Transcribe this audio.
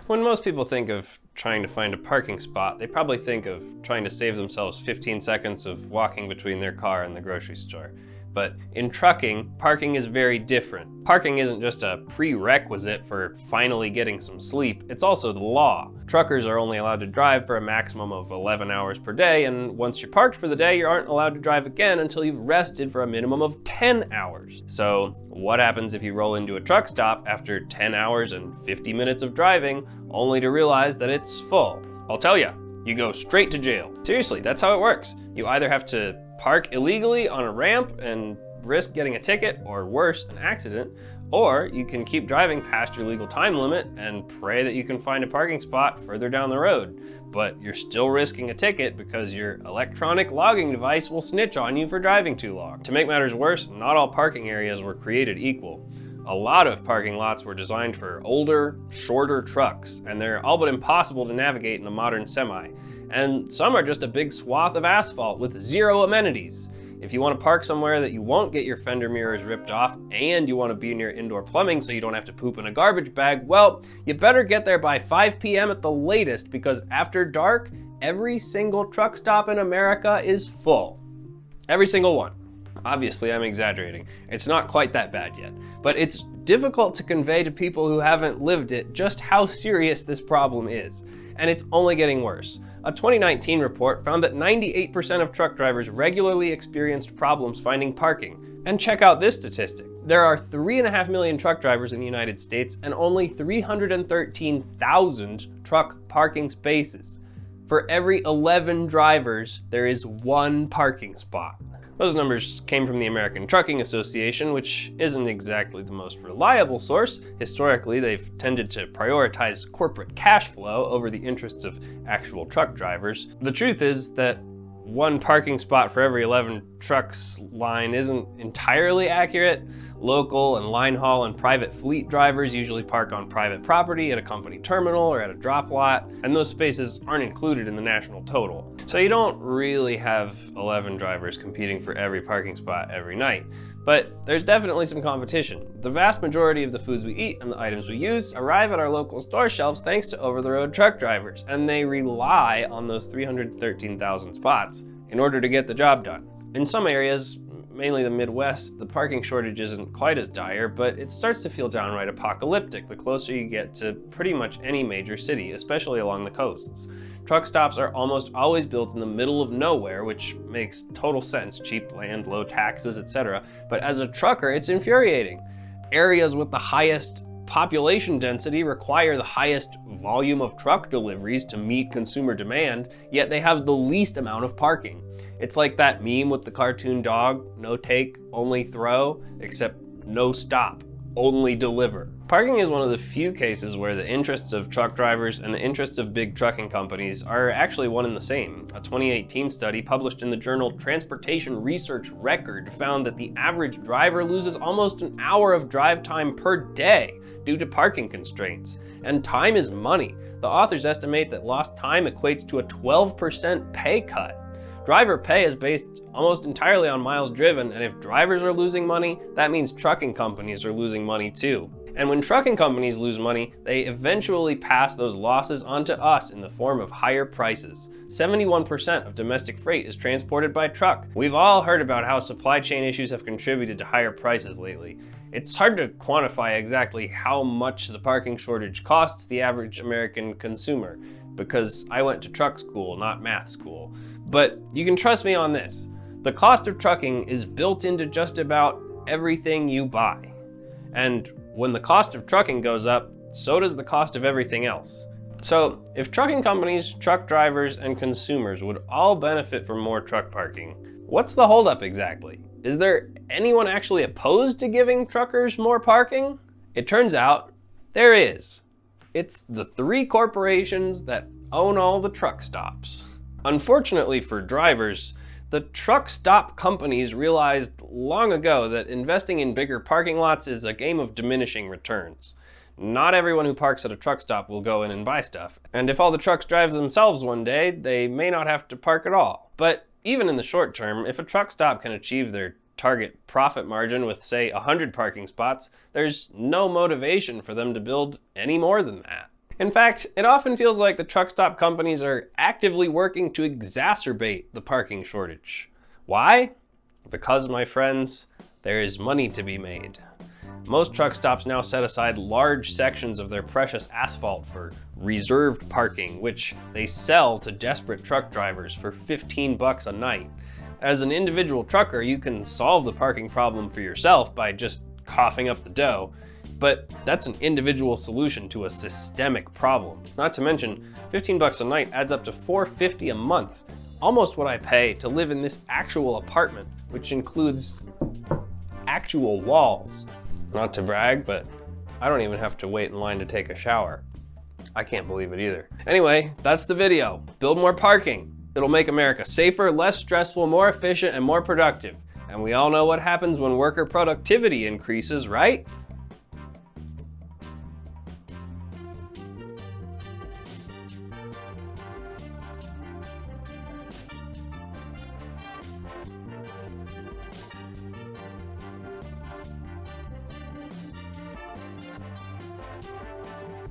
When most people think of trying to find a parking spot, they probably think of trying to save themselves 15 seconds of walking between their car and the grocery store. But in trucking, parking is very different. Parking isn't just a prerequisite for finally getting some sleep, it's also the law. Truckers are only allowed to drive for a maximum of 11 hours per day, and once you're parked for the day, you aren't allowed to drive again until you've rested for a minimum of 10 hours. So what happens if you roll into a truck stop after 10 hours and 50 minutes of driving, only to realize that it's full? I'll tell you, you go straight to jail. Seriously, that's how it works. You either have to park illegally on a ramp and risk getting a ticket, or worse, an accident, or you can keep driving past your legal time limit and pray that you can find a parking spot further down the road. But you're still risking a ticket because your electronic logging device will snitch on you for driving too long. To make matters worse, not all parking areas were created equal. A lot of parking lots were designed for older, shorter trucks, and they're all but impossible to navigate in a modern semi. And some are just a big swath of asphalt with zero amenities. If you want to park somewhere that you won't get your fender mirrors ripped off, and you want to be near indoor plumbing so you don't have to poop in a garbage bag, well, you better get there by 5 p.m. at the latest, because after dark, every single truck stop in America is full. Every single one. Obviously, I'm exaggerating. It's not quite that bad yet, but it's difficult to convey to people who haven't lived it just how serious this problem is. And it's only getting worse. A 2019 report found that 98% of truck drivers regularly experienced problems finding parking. And check out this statistic. There are 3.5 million truck drivers in the United States and only 313,000 truck parking spaces. For every 11 drivers, there is one parking spot. Those numbers came from the American Trucking Association, which isn't exactly the most reliable source. Historically, they've tended to prioritize corporate cash flow over the interests of actual truck drivers. The truth is that one parking spot for every 11 trucks line isn't entirely accurate. Local and line haul and private fleet drivers usually park on private property at a company terminal or at a drop lot, and those spaces aren't included in the national total. So you don't really have 11 drivers competing for every parking spot every night. But there's definitely some competition. The vast majority of the foods we eat and the items we use arrive at our local store shelves thanks to over-the-road truck drivers, and they rely on those 313,000 spots in order to get the job done. In some areas, mainly the Midwest, the parking shortage isn't quite as dire, but it starts to feel downright apocalyptic the closer you get to pretty much any major city, especially along the coasts. Truck stops are almost always built in the middle of nowhere, which makes total sense, cheap land, low taxes, etc. But as a trucker, it's infuriating. Areas with the highest population density require the highest volume of truck deliveries to meet consumer demand, yet they have the least amount of parking. It's like that meme with the cartoon dog, no take, only throw, except no stop, only deliver. Parking is one of the few cases where the interests of truck drivers and the interests of big trucking companies are actually one and the same. A 2018 study published in the journal Transportation Research Record found that the average driver loses almost an hour of drive time per day due to parking constraints. And time is money. The authors estimate that lost time equates to a 12% pay cut. Driver pay is based almost entirely on miles driven, and if drivers are losing money, that means trucking companies are losing money too. And when trucking companies lose money, they eventually pass those losses onto us in the form of higher prices. 71% of domestic freight is transported by truck. We've all heard about how supply chain issues have contributed to higher prices lately. It's hard to quantify exactly how much the parking shortage costs the average American consumer, because I went to truck school, not math school. But you can trust me on this. The cost of trucking is built into just about everything you buy. And when the cost of trucking goes up, so does the cost of everything else. So if trucking companies, truck drivers, and consumers would all benefit from more truck parking, what's the holdup exactly? Is there anyone actually opposed to giving truckers more parking? It turns out there is. It's the three corporations that own all the truck stops. Unfortunately for drivers, the truck stop companies realized long ago that investing in bigger parking lots is a game of diminishing returns. Not everyone who parks at a truck stop will go in and buy stuff, and if all the trucks drive themselves one day, they may not have to park at all. But even in the short term, if a truck stop can achieve their target profit margin with, say, 100 parking spots, there's no motivation for them to build any more than that. In fact, it often feels like the truck stop companies are actively working to exacerbate the parking shortage. Why? Because, my friends, there is money to be made. Most truck stops now set aside large sections of their precious asphalt for reserved parking, which they sell to desperate truck drivers for $15 a night. As an individual trucker, you can solve the parking problem for yourself by just coughing up the dough, but that's an individual solution to a systemic problem. Not to mention, $15 a night adds up to $450 a month, almost what I pay to live in this actual apartment, which includes actual walls. Not to brag, but I don't even have to wait in line to take a shower. I can't believe it either. Anyway, that's the video. Build more parking. It'll make America safer, less stressful, more efficient, and more productive. And we all know what happens when worker productivity increases, right?